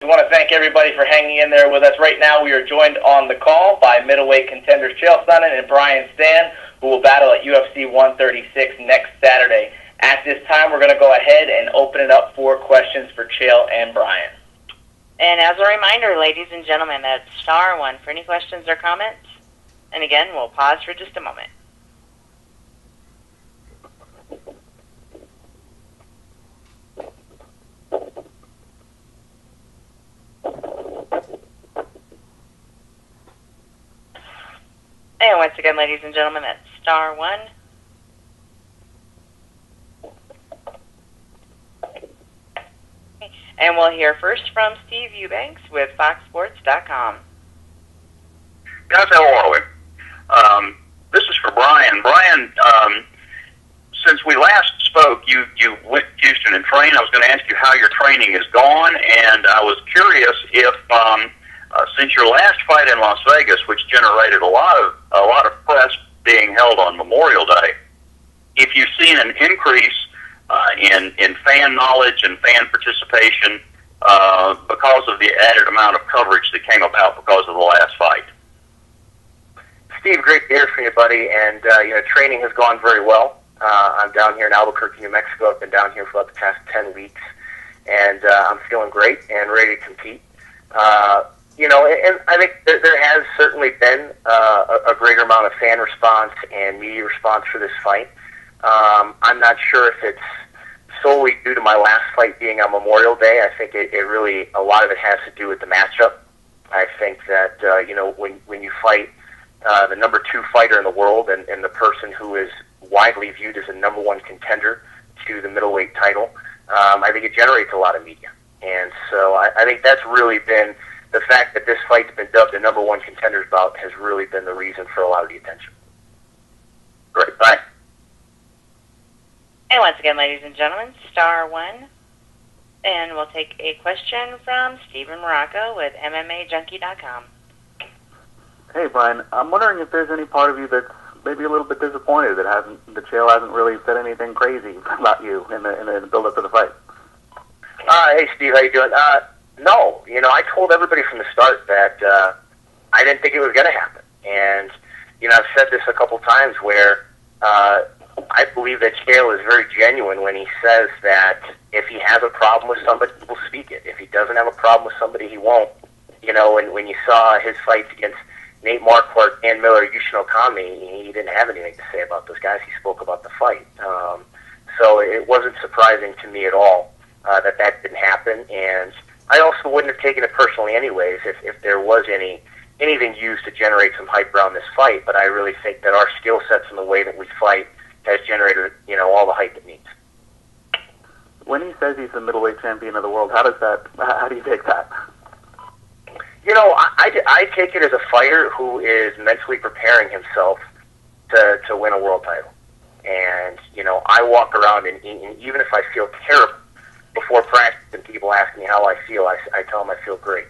We want to thank everybody for hanging in there with us. Right now, we are joined on the call by middleweight contenders Chael Sonnen and Brian Stann, who will battle at UFC 136 next Saturday. At this time, we're going to go ahead and open it up for questions for Chael and Brian. And as a reminder, ladies and gentlemen, that's star one for any questions or comments. And again, we'll pause for just a moment. And once again, ladies and gentlemen, that's star one. And we'll hear first from Steve Eubanks with FoxSports.com. Guys, how are we? This is for Brian. Brian, since we last spoke, you went to Houston and trained. I was going to ask you how your training has gone, and I was curious if, since your last fight in Las Vegas, which generated a lot of press being held on Memorial Day, if you've seen an increase in fan knowledge and fan participation because of the added amount of coverage that came about because of the last fight. Steve, great to hear from you, buddy. And training has gone very well. I'm down here in Albuquerque, New Mexico. I've been down here for about the past 10 weeks, and I'm feeling great and ready to compete. And I think there has certainly been a greater amount of fan response and media response for this fight. I'm not sure if it's solely due to my last fight being on Memorial Day. I think it really, a lot of it has to do with the matchup. I think that, when you fight the number 2 fighter in the world and the person who is widely viewed as a number 1 contender to the middleweight title, I think it generates a lot of media. And so I think that's really been, the fact that this fight's been dubbed the number 1 contenders bout has really been the reason for a lot of the attention. Great, thanks. And once again, ladies and gentlemen, star one. And we'll take a question from Steven Morocco with MMAJunkie.com. Hey, Brian. I'm wondering if there's any part of you that's maybe a little bit disappointed that Chael hasn't really said anything crazy about you in the build-up to the fight. Hey, Steve, how you doing? No, I told everybody from the start that I didn't think it was going to happen. And, I've said this a couple times where I believe that Chael is very genuine when he says that if he has a problem with somebody, he will speak it. If he doesn't have a problem with somebody, he won't. When you saw his fights against Nate Marquardt, Dan Miller, Yushin Okami, he didn't have anything to say about those guys. He spoke about the fight. So it wasn't surprising to me at all that didn't happen. And I also wouldn't have taken it personally anyways if there was anything used to generate some hype around this fight. But I really think that our skill sets and the way that we fight has generated, all the hype it needs. When he says he's the middleweight champion of the world, how do you take that? I take it as a fighter who is mentally preparing himself to win a world title. And, I walk around and even if I feel terrible before practice and people ask me how I feel, I tell them I feel great.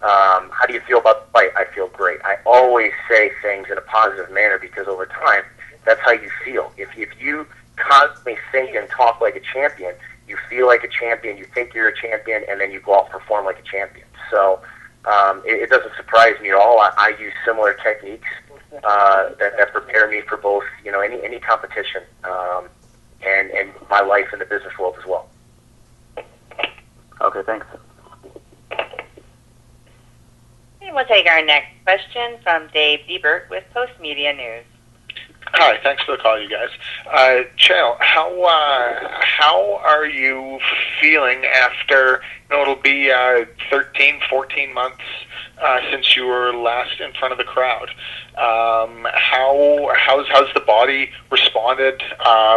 How do you feel about the fight? I feel great. I always say things in a positive manner because over time, that's how you feel. If you constantly think and talk like a champion, you feel like a champion, you think you're a champion, and then you go out and perform like a champion. So it doesn't surprise me at all. I use similar techniques that prepare me for both, any competition and my life in the business world as well. Okay, thanks. And we'll take our next question from Dave Diebert with Post Media News. Hi, thanks for the call, you guys. Chael, how are you feeling after, it'll be 13, 14 months since you were last in front of the crowd? How's the body responded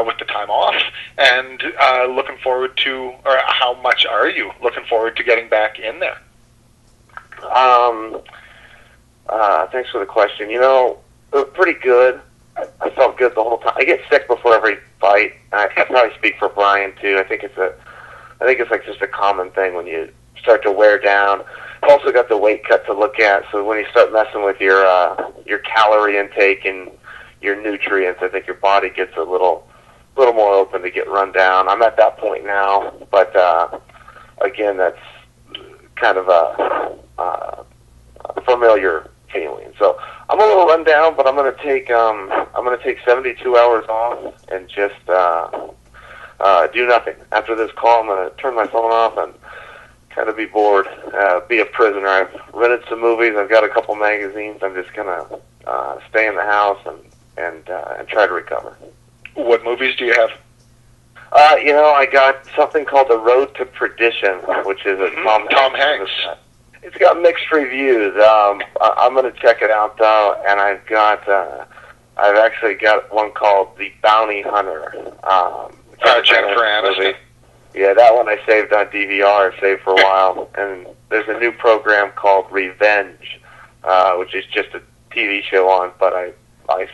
with the time off? And looking forward to, or how much are you looking forward to getting back in there? Thanks for the question. It was pretty good. I felt good the whole time. I get sick before every fight. I probably speak for Brian too. I think it's like just a common thing when you start to wear down. I've also got the weight cut to look at, so when you start messing with your calorie intake and your nutrients, I think your body gets a little more open to get run down. I'm at that point now, but again, that's kind of a familiar feeling. So I'm a little run down, but I'm going to take 72 hours off and just do nothing. After this call, I'm going to turn my phone off and kind of be bored, be a prisoner. I've rented some movies. I've got a couple magazines. I'm just going to stay in the house and try to recover. What movies do you have? I got something called The Road to Perdition, which is a Tom Hanks. It's got mixed reviews. I'm going to check it out though, and I've actually got one called The Bounty Hunter. Jennifer Aniston. Yeah, that one I saved on DVR. I saved for a while, and there's a new program called Revenge, which is just a TV show on, but I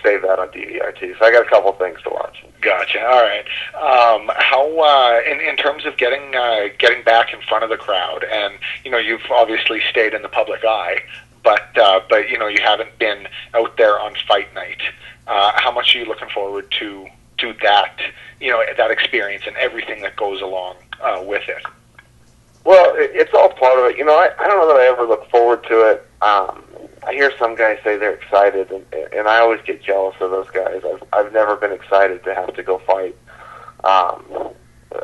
saved that on DVR too. So I got a couple things to watch. Gotcha. All right. How in terms of getting back in front of the crowd, and you've obviously stayed in the public eye, but you haven't been out there on fight night. How much are you looking forward to that that experience and everything that goes along with it? Well, it's all part of it. I don't know that I ever look forward to it. I hear some guys say they're excited, and I always get jealous of those guys. I've never been excited to have to go fight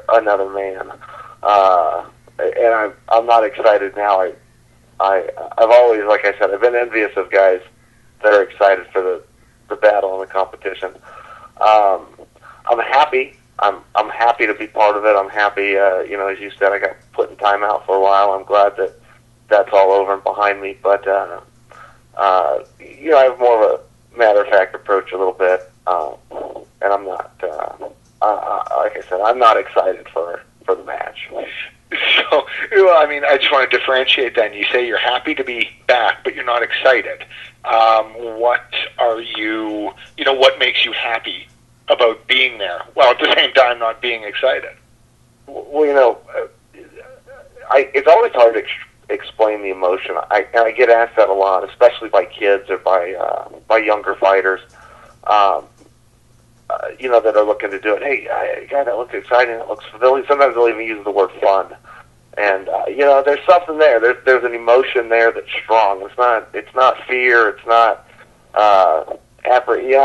another man, and I'm not excited now. I've always, like I said, I've been envious of guys that are excited for the battle and the competition. I'm happy. I'm happy to be part of it. I'm happy. As you said, I got put in time out for a while. I'm glad that that's all over and behind me. But I have more of a matter-of-fact approach a little bit, and I'm not, like I said, I'm not excited for the match. So, I just want to differentiate then. You say you're happy to be back, but you're not excited. What makes you happy about being there, while at the same time not being excited? Well, it's always hard to explain the emotion. I get asked that a lot, especially by kids or by younger fighters, that are looking to do it. Hey, God, that looks exciting. It looks. Sometimes they'll even use the word fun. And there's something there. There's an emotion there that's strong. It's not fear. It's not. I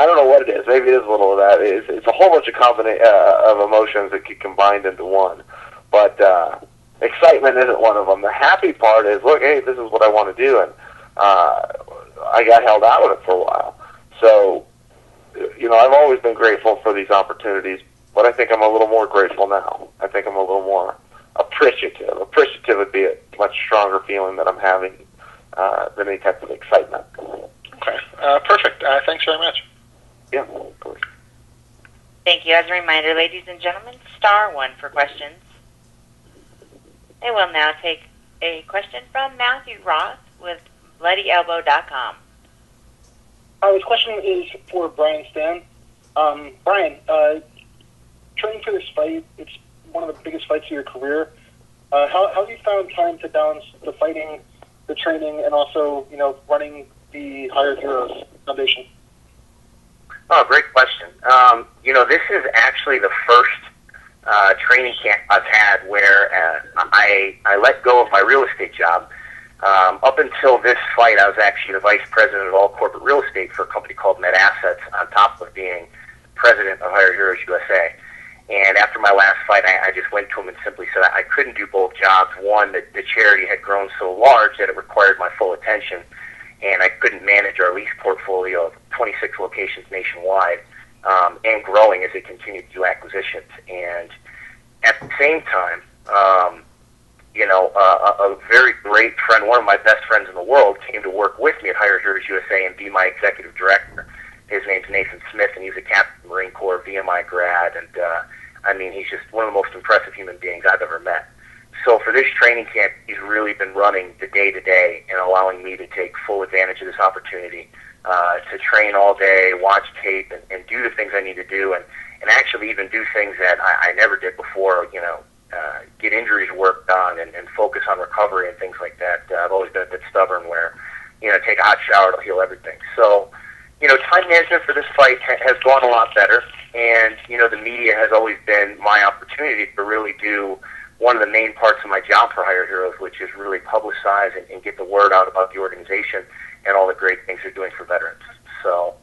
don't know what it is. Maybe it is a little of that. It's a whole bunch of emotions that get combined into one. But excitement isn't one of them. The happy part is, look, hey, this is what I want to do, and I got held out of it for a while. So, I've always been grateful for these opportunities, but I think I'm a little more grateful now. I think I'm a little more appreciative. Appreciative would be a much stronger feeling that I'm having than any type of excitement. Okay, perfect. Thanks very much. Yeah, of course. Thank you. As a reminder, ladies and gentlemen, *1 for questions. And we'll now take a question from Matthew Roth with BloodyElbow.com. This question is for Brian Stann. Brian, training for this fight, it's one of the biggest fights of your career. How have you found time to balance the fighting, the training, and also, running the Hired Heroes Foundation? Oh, great question. This is actually the first training camp I've had where I let go of my real estate job. Up until this fight, I was actually the vice president of all corporate real estate for a company called Net Assets, on top of being president of Hired Heroes USA. And after my last fight, I just went to him and simply said I couldn't do both jobs. One, that the charity had grown so large that it required my full attention, and I couldn't manage our lease portfolio of 26 locations nationwide, and growing as it continued to do acquisitions. And at the same time, a very great friend, one of my best friends in the world, came to work with me at Hired Heroes USA and be my executive director. His name's Nathan Smith, and he's a captain of the Marine Corps, VMI grad, and he's just one of the most impressive human beings I've ever met. So for this training camp, he's really been running the day-to-day and allowing me to take full advantage of this opportunity to train all day, watch tape, and do the things I need to do, and actually even do things that I never did before, get injuries worked on and focus on recovery and things like that. I've always been a bit stubborn where, take a hot shower, it'll heal everything. So, time management for this fight has gone a lot better, and, the media has always been my opportunity to really do one of the main parts of my job for Hire Heroes, which is really publicize and get the word out about the organization and all the great things they're doing for veterans. So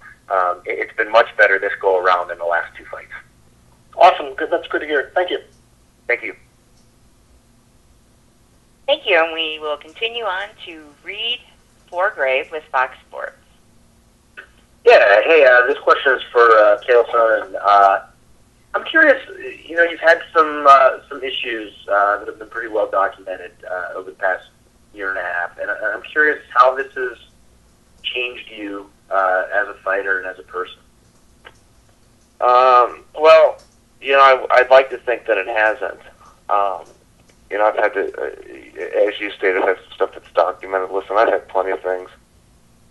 it's been much better this go around than the last two fights. Awesome. Good. That's good to hear. Thank you. Thank you. Thank you, and we will continue on to Reed Forgrave with Fox Sports. Yeah, hey, this question is for Chael Sonnen. I'm curious, you've had some issues that have been pretty well documented over the past year and a half, and I'm curious how this has changed you as a fighter and as a person. Well, I'd like to think that it hasn't. I've had to, as you stated, I've had some stuff that's documented. Listen, I've had plenty of things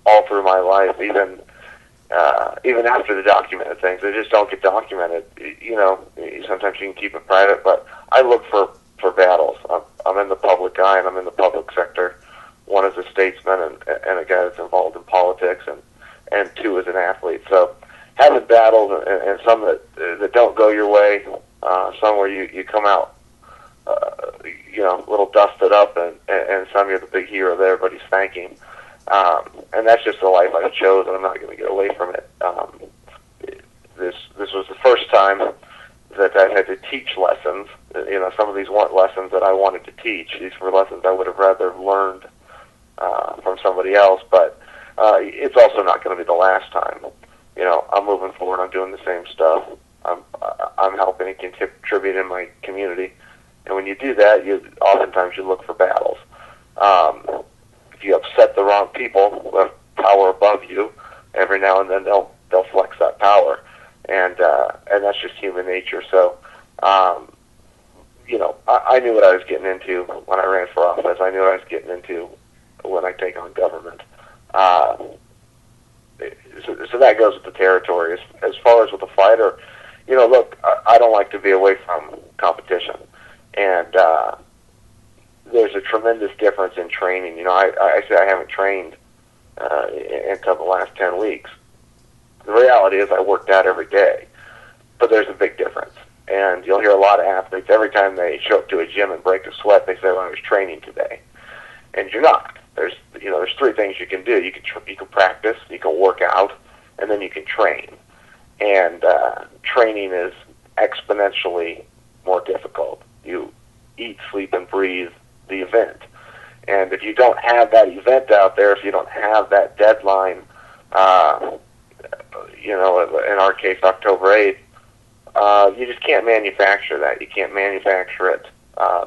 all through my life, even after the documented things. They just don't get documented. Sometimes you can keep it private, but I look for battles. I'm in the public eye, and I'm in the public sector. One as a statesman and a guy that's involved in politics, and two as an athlete. So having battles and some that don't go your way, some where you come out a little dusted up, and some you're the big hero that everybody's thanking. And that's just the life I've chosen. I'm not going to get away from it. This was the first time that I had to teach lessons. Some of these weren't lessons that I wanted to teach. These were lessons I would have rather learned from somebody else. But it's also not going to be the last time. I'm moving forward. I'm doing the same stuff. I'm helping and contribute in my community. And when you do that, oftentimes you look for battles. If you upset the wrong people who have power above you, every now and then they'll flex that power, and that's just human nature. So, I knew what I was getting into when I ran for office. I knew what I was getting into when I take on government. So that goes with the territory. As far as with a fighter, look, I don't like to be away from competition. And there's a tremendous difference in training. I say I haven't trained until the last 10 weeks. The reality is I worked out every day, but there's a big difference. And you'll hear a lot of athletes, every time they show up to a gym and break a sweat, they say, well, I was training today. And you're not. There's three things you can do. You can practice, you can work out, and then you can train. And training is exponentially more difficult. You eat, sleep, and breathe the event. And if you don't have that event out there, if you don't have that deadline, in our case, October 8th, you just can't manufacture that. You can't manufacture it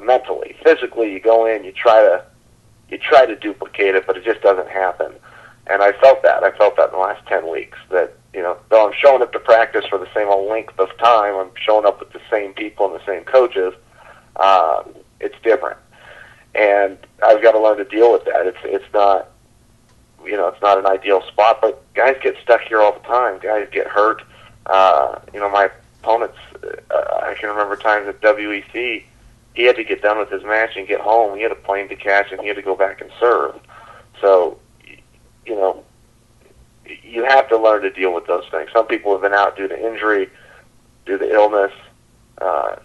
mentally. Physically, you go in, you try to duplicate it, but it just doesn't happen. And I felt that. in the last 10 weeks, that, though I'm showing up to practice for the same length of time, I'm showing up with the same people and the same coaches, it's different. And I've got to learn to deal with that. It's not, it's not an ideal spot, but guys get stuck here all the time. Guys get hurt. My opponents, I can remember times at WEC, he had to get done with his match and get home. He had a plane to catch, and he had to go back and serve. So, you have to learn to deal with those things. Some people have been out due to injury, due to illness,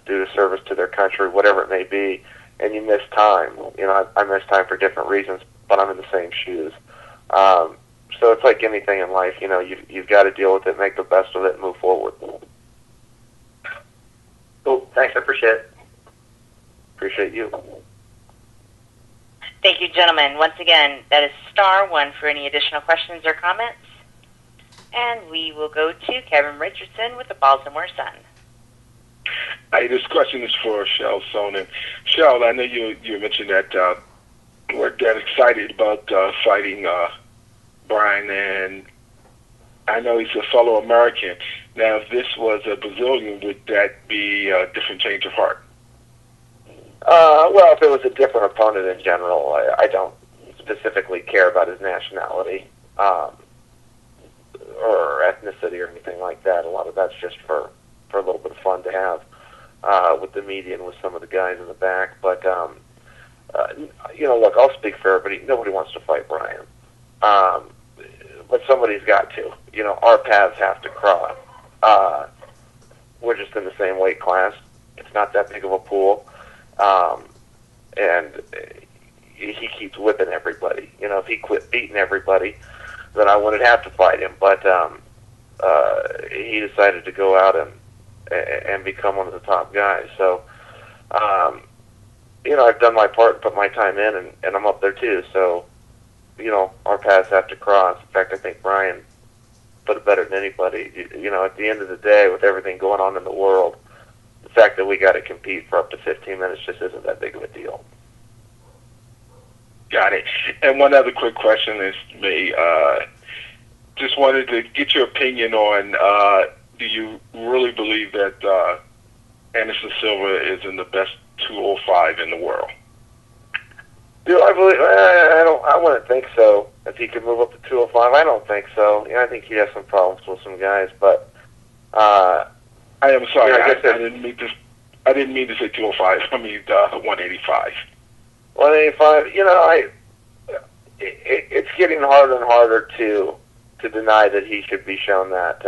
due to service to their country, whatever it may be, and you miss time. I miss time for different reasons, but I'm in the same shoes. So it's like anything in life, you've got to deal with it, make the best of it, and move forward. Cool. Thanks. I appreciate it. Appreciate you. Thank you, gentlemen. Once again, that is *1 for any additional questions or comments. And we will go to Kevin Richardson with the Baltimore Sun. Hi, this question is for Chael Sonnen. Chael, I know you mentioned that you weren't that excited about fighting Brian, and I know he's a fellow American. Now, if this was a Brazilian, would that be a different change of heart? Well, if it was a different opponent in general, I don't specifically care about his nationality or ethnicity or anything like that. A lot of that's just for a little bit of fun to have with the media and with some of the guys in the back. But, look, I'll speak for everybody. Nobody wants to fight Brian. But somebody's got to. Our paths have to cross. We're just in the same weight class. It's not that big of a pool. And he keeps whipping everybody. You know, if he quit beating everybody, then I wouldn't have to fight him. But he decided to go out and become one of the top guys. So, you know, I've done my part and put my time in, and I'm up there too. So, you know, our paths have to cross. In fact, I think Brian put it better than anybody. You know, at the end of the day, with everything going on in the world, the fact that we got to compete for up to 15 minutes just isn't that big of a deal. Got it. And one other quick question is me. Just wanted to get your opinion on, do you really believe that Anderson Silva is in the best 205 in the world? Do I believe? I wouldn't think so. If he could move up to 205, I don't think so. You know, I think he has some problems with some guys, but I am sorry. You know, I didn't mean to say 205. I mean 185. 185. You know, it's getting harder and harder to deny that he should be shown that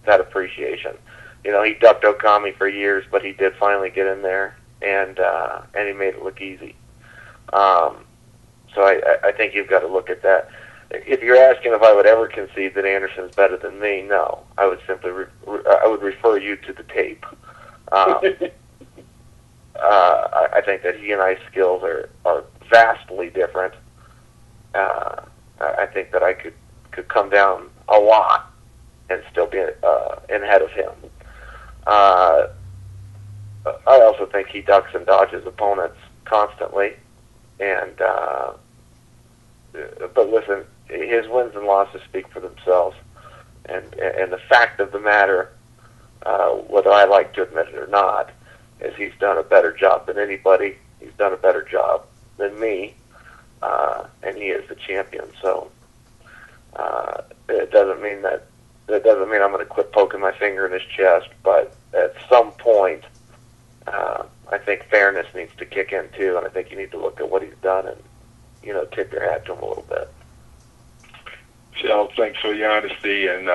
appreciation. You know, he ducked Okami for years, but he did finally get in there, and he made it look easy. So I think you've got to look at that. If you're asking if I would ever concede that Anderson's better than me, no. I would simply I would refer you to the tape. I think that he and I's skills are vastly different. I think that I could come down a lot and still be in ahead of him. I also think he ducks and dodges opponents constantly. And but listen, his wins and losses speak for themselves. And the fact of the matter, whether I like to admit it or not, is he's done a better job than anybody. He's done a better job than me, and he is the champion. So it doesn't mean I'm going to quit poking my finger in his chest. But at some point, I think fairness needs to kick in too, and I think you need to look at what he's done and, you know, tip your hat to him a little bit. Chael, thanks for your honesty, and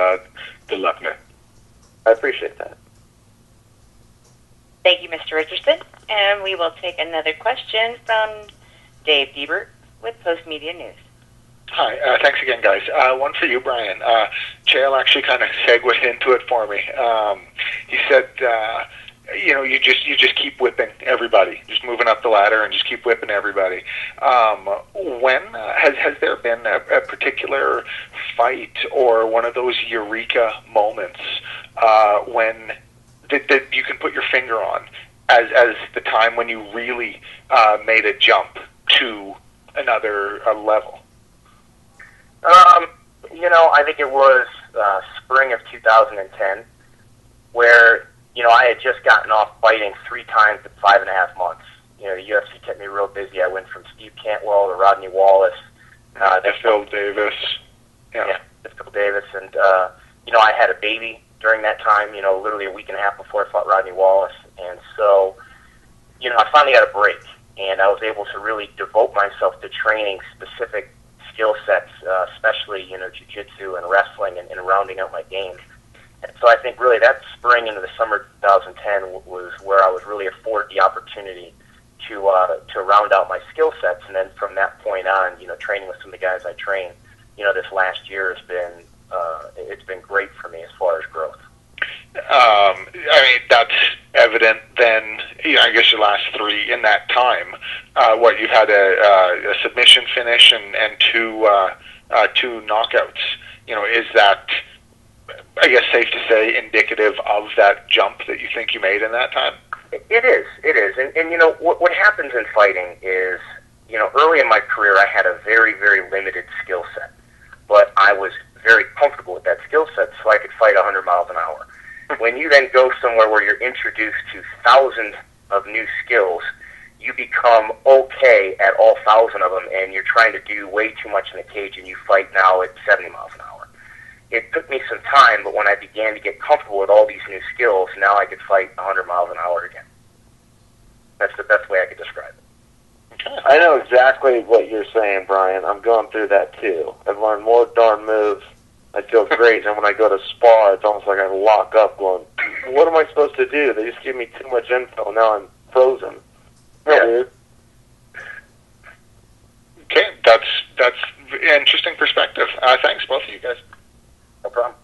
good luck, man. I appreciate that. Thank you, Mr. Richardson. And we will take another question from Dave Diebert with Post Media News. Hi, thanks again, guys. One for you, Brian. Chael actually kind of segued into it for me. He said, you know, you just keep whipping everybody, just moving up the ladder and just keep whipping everybody. When has there been a particular fight or one of those eureka moments when that you can put your finger on as the time when you really made a jump to another level? You know, I think it was spring of 2010 where, you know, I had just gotten off fighting 3 times in 5.5 months. You know, the UFC kept me real busy. I went from Steve Cantwell to Rodney Wallace. To Phil Davis. Yeah, to Phil Davis. And, you know, I had a baby during that time, you know, literally a week and a half before I fought Rodney Wallace. And so, you know, I finally got a break. And I was able to really devote myself to training specific skill sets, especially, you know, jiu-jitsu and wrestling and rounding out my game. And so I think really that spring into the summer of 2010 was where I was really afforded the opportunity to round out my skill sets. And then from that point on, you know, training with some of the guys I train, you know, this last year has been, it's been great for me as far as growth. I mean, that's evident then, you know, I guess your last 3 in that time, you've had a submission finish and 2 knockouts. You know, is that, I guess, safe to say, indicative of that jump that you think you made in that time? It is. And you know, what happens in fighting is, you know, early in my career, I had a very, very limited skill set. But I was very comfortable with that skill set, so I could fight 100 miles an hour. When you then go somewhere where you're introduced to thousands of new skills, you become okay at all 1,000 of them, and you're trying to do way too much in the cage, and you fight now at 70 miles an hour. It took me some time, but when I began to get comfortable with all these new skills, now I could fight 100 miles an hour again. That's the best way I could describe it. Okay. I know exactly what you're saying, Brian. I'm going through that too. I've learned more darn moves. I feel great, and when I go to spar, it's almost like I lock up going, what am I supposed to do? They just give me too much info, now I'm frozen. Yeah. Okay, that's an interesting perspective. Thanks, both of you guys. No problem.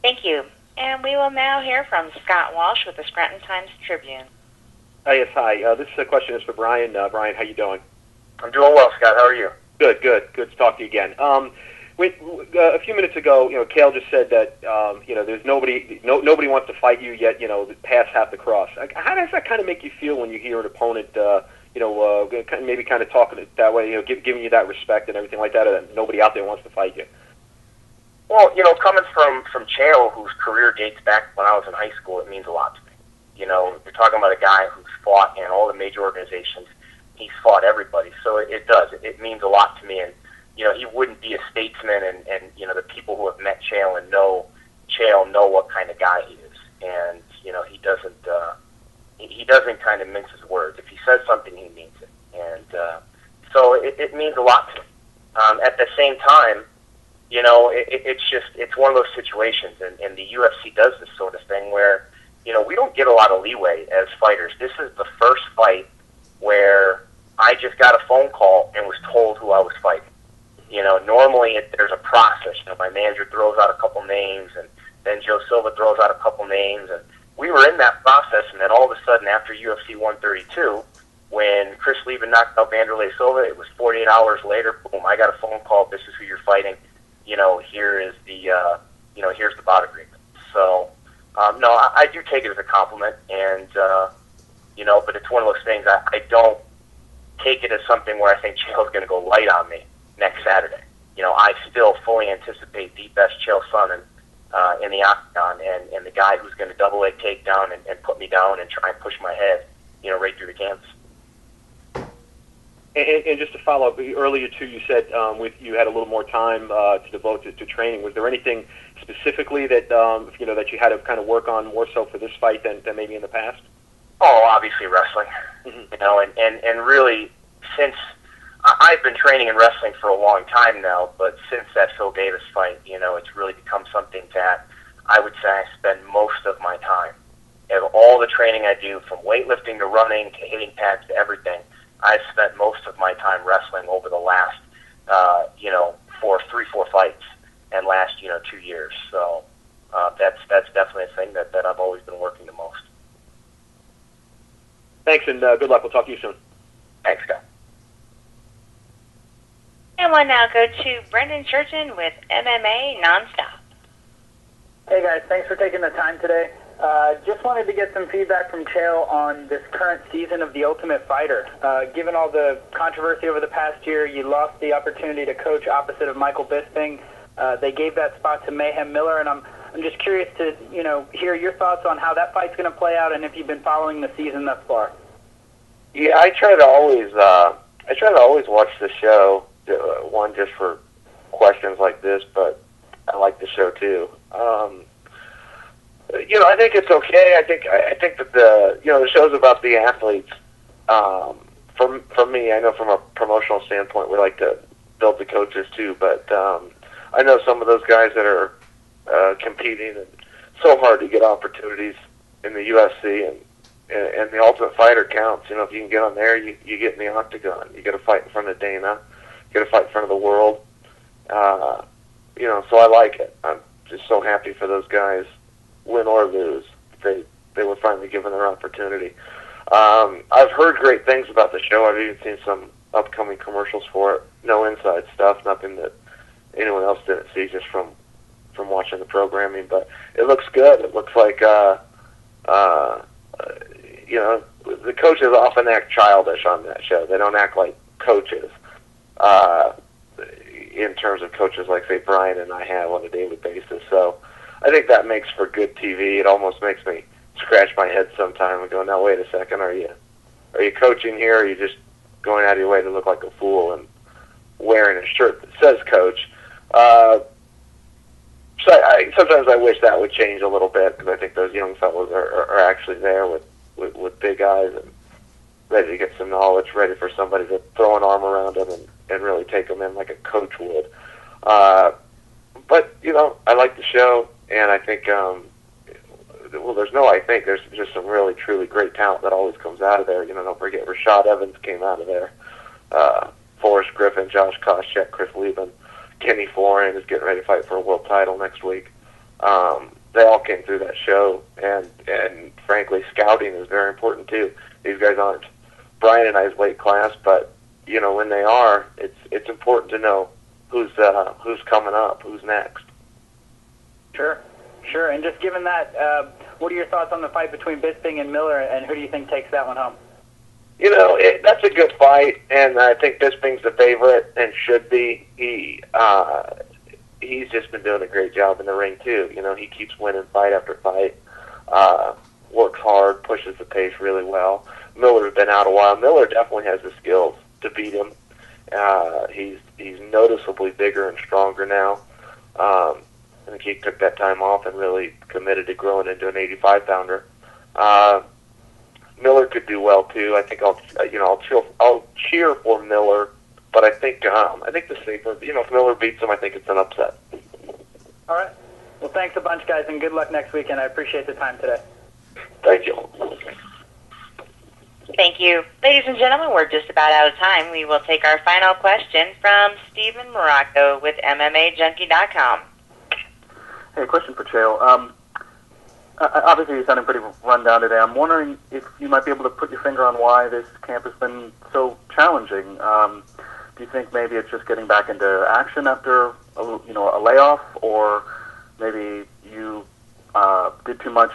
Thank you. And we will now hear from Scott Walsh with the Scranton Times-Tribune. Yes, hi. This question is for Brian. Brian, how you doing? I'm doing well, Scott. How are you? Good to talk to you again. A few minutes ago, Chael just said that there's nobody wants to fight you yet. The paths have to cross. How does that kind of make you feel when you hear an opponent, maybe kind of talking it that way, giving you that respect and everything like that, that nobody out there wants to fight you? Well, coming from Chael, whose career dates back when I was in high school, it means a lot to me. You're talking about a guy who's fought in all the major organizations. He's fought everybody, so it does. It means a lot to me, and he wouldn't be a statesman, and the people who have met Chael and know Chael know what kind of guy he is, and he doesn't kind of mince his words. If he says something, he means it, and so it means a lot to me. At the same time, it's one of those situations, and the UFC does this sort of thing where we don't get a lot of leeway as fighters. This is the first fight where I just got a phone call and was told who I was fighting. Normally there's a process. My manager throws out a couple names, and then Joe Silva throws out a couple names, and we were in that process. And then all of a sudden, after UFC 132, when Chris Lieben knocked out Vanderlei Silva, it was 48 hours later. Boom! I got a phone call. This is who you're fighting. Here is the here's the bout agreement. So no, I do take it as a compliment, and but it's one of those things. I don't take it as something where I think Chael's going to go light on me next Saturday. I still fully anticipate the best Chael Sonnen in the octagon, and the guy who's going to double leg takedown and put me down and try and push my head, right through the canvas. And just to follow up, earlier too, you said you had a little more time to devote to training. Was there anything specifically that that you had to kind of work on more so for this fight than maybe in the past? Oh, obviously wrestling. Mm-hmm. And really, since I've been training in wrestling for a long time now, but since that Phil Davis fight, it's really become something that I would say I spend most of my time. And all the training I do, from weightlifting to running to hitting pads to everything, I've spent most of my time wrestling over the last, 4 fights and last, 2 years. So that's definitely a thing that I've always been working the most. Thanks, and good luck. We'll talk to you soon. Thanks, Scott. And we'll now go to Brendan Churchin with MMA Nonstop. Hey, guys. Thanks for taking the time today. Just wanted to get some feedback from Chael on this current season of The Ultimate Fighter. Given all the controversy over the past year, you lost the opportunity to coach opposite of Michael Bisping. They gave that spot to Mayhem Miller, and I'm just curious to hear your thoughts on how that fight's going to play out, and if you've been following the season thus far. Yeah, I try to always watch the show. One, just for questions like this, but I like the show too. I think it's okay. I think that the show's about the athletes. For me, I know from a promotional standpoint, we like to build the coaches too. But I know some of those guys that are competing, and so hard to get opportunities in the UFC, and the Ultimate Fighter counts. If you can get on there, you get in the octagon. You get to fight in front of Dana. You get to fight in front of the world. So I like it. I'm just so happy for those guys, win or lose. They were finally given their opportunity. I've heard great things about the show. I've even seen some upcoming commercials for it. No inside stuff, nothing that anyone else didn't see just from watching the programming. But it looks good. It looks like the coaches often act childish on that show. They don't act like coaches in terms of coaches like, say, Brian and I have on a daily basis. So I think that makes for good TV. It almost makes me scratch my head sometime and go, now, wait a second, are you coaching here, or are you just going out of your way to look like a fool and wearing a shirt that says coach? Sometimes I wish that would change a little bit, because I think those young fellows are actually there with big eyes and ready to get some knowledge, ready for somebody to throw an arm around them and really take them in like a coach would. But, I like the show, and I think well, there's no I think. There's just some really, truly great talent that always comes out of there. You know, don't forget Rashad Evans came out of there. Forrest Griffin, Josh Koscheck, Chris Lieben, Kenny Florian is getting ready to fight for a world title next week. They all came through that show, and frankly, scouting is very important too. These guys aren't Brian and I's weight class, but you know, when they are, it's important to know who's coming up, who's next. Sure. And just given that, what are your thoughts on the fight between Bisping and Miller, and who do you think takes that one home? You know, that's a good fight, and I think Bisping's the favorite and should be. He's just been doing a great job in the ring too. You know, he keeps winning fight after fight. Works hard, pushes the pace really well. Miller's been out a while. Miller definitely has the skills to beat him. He's noticeably bigger and stronger now. I think he took that time off and really committed to growing into an 85-pounder. Miller could do well too. I think I'll cheer for Miller, but I think the safer. You know, if Miller beats him, I think it's an upset. All right. Well, thanks a bunch, guys, and good luck next weekend. I appreciate the time today. Thank you. Thank you. Ladies and gentlemen, we're just about out of time. We will take our final question from Stephen Morocco with MMAJunkie.com. Hey, question for Chael. Obviously, you're sounding pretty run down today. I'm wondering if you might be able to put your finger on why this camp has been so challenging. Do you think maybe it's just getting back into action after a layoff, or maybe you did too much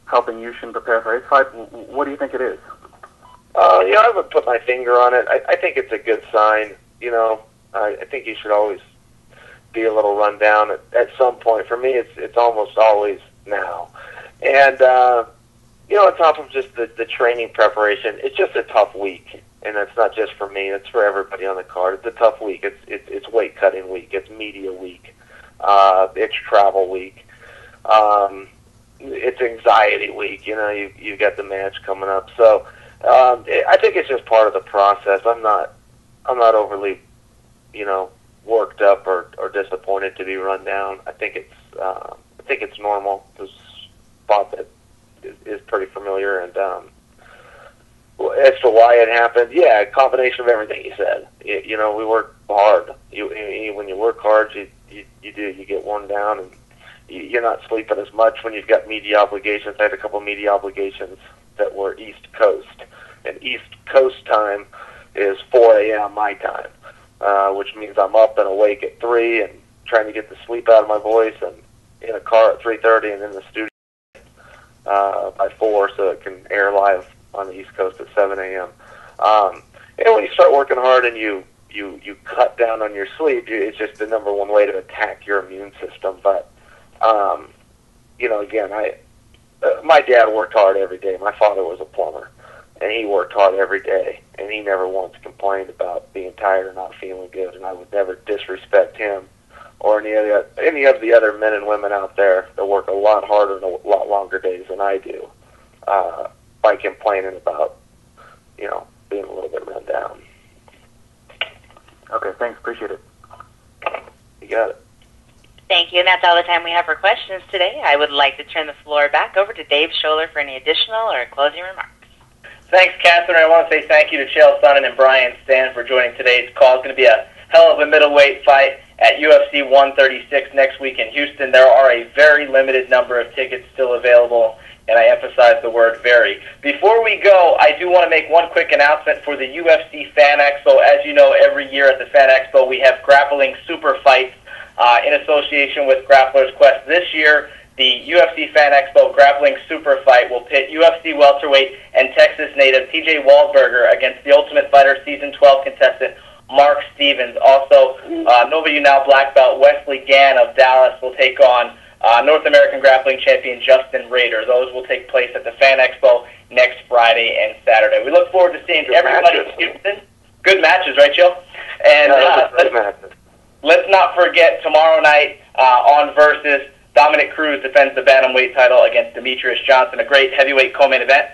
helping Yushin prepare for his fight? What do you think it is? I haven't put my finger on it. I think it's a good sign. You know, I think you should always be a little run down at some point. For me, it's almost always now. And, on top of just the training preparation, it's just a tough week. And that's not just for me. It's for everybody on the card. It's a tough week. It's weight cutting week. It's media week. It's travel week. It's anxiety week. You know, you've got the match coming up. So I think it's just part of the process. I'm not overly, worked up or disappointed to be run down. I think it's normal. This spot that is pretty familiar, and as to why it happened, a combination of everything you said. We work hard. When you work hard, you get worn down, and you're not sleeping as much when you've got media obligations. I had a couple of media obligations that were East Coast, and East Coast time is 4 a.m. my time, which means I'm up and awake at 3 and trying to get the sleep out of my voice, and in a car at 3:30 and in the studio by 4 so it can air live on the East Coast at 7 a.m. And when you start working hard and you cut down on your sleep, it's just the number one way to attack your immune system. But, again, my dad worked hard every day. My father was a plumber, and he worked hard every day, and he never once complained about being tired or not feeling good, and I would never disrespect him or any of the other men and women out there that work a lot harder and a lot longer days than I do by complaining about, being a little bit run down. Okay, thanks. Appreciate it. You got it. Thank you, and that's all the time we have for questions today. I would like to turn the floor back over to Dave Scholler for any additional or closing remarks. Thanks, Catherine. I want to say thank you to Chael Sonnen and Brian Stann for joining today's call. It's going to be a hell of a middleweight fight at UFC 136 next week in Houston. There are a very limited number of tickets still available, and I emphasize the word very. Before we go, I do want to make one quick announcement for the UFC Fan Expo. As you know, every year at the Fan Expo, we have grappling super fights in association with Grappler's Quest. This year, the UFC Fan Expo grappling super fight will pit UFC welterweight and Texas native TJ Waldberger against the Ultimate Fighter Season 12 contestant Mark Stevens. Also, Nova Now black belt Wesley Gann of Dallas will take on North American grappling champion Justin Rader. Those will take place at the Fan Expo next Friday and Saturday. We look forward to seeing everybody in Houston. Good matches, right, Joe? And let's not forget tomorrow night on Versus, Dominic Cruz defends the bantamweight title against Demetrius Johnson, a great heavyweight co-main event.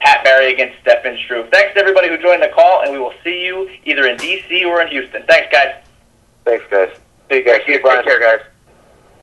Pat Barry against Stefan Struve. Thanks to everybody who joined the call, and we will see you either in D.C. or in Houston. Thanks, guys. Thanks, guys. See you guys. Take care, guys.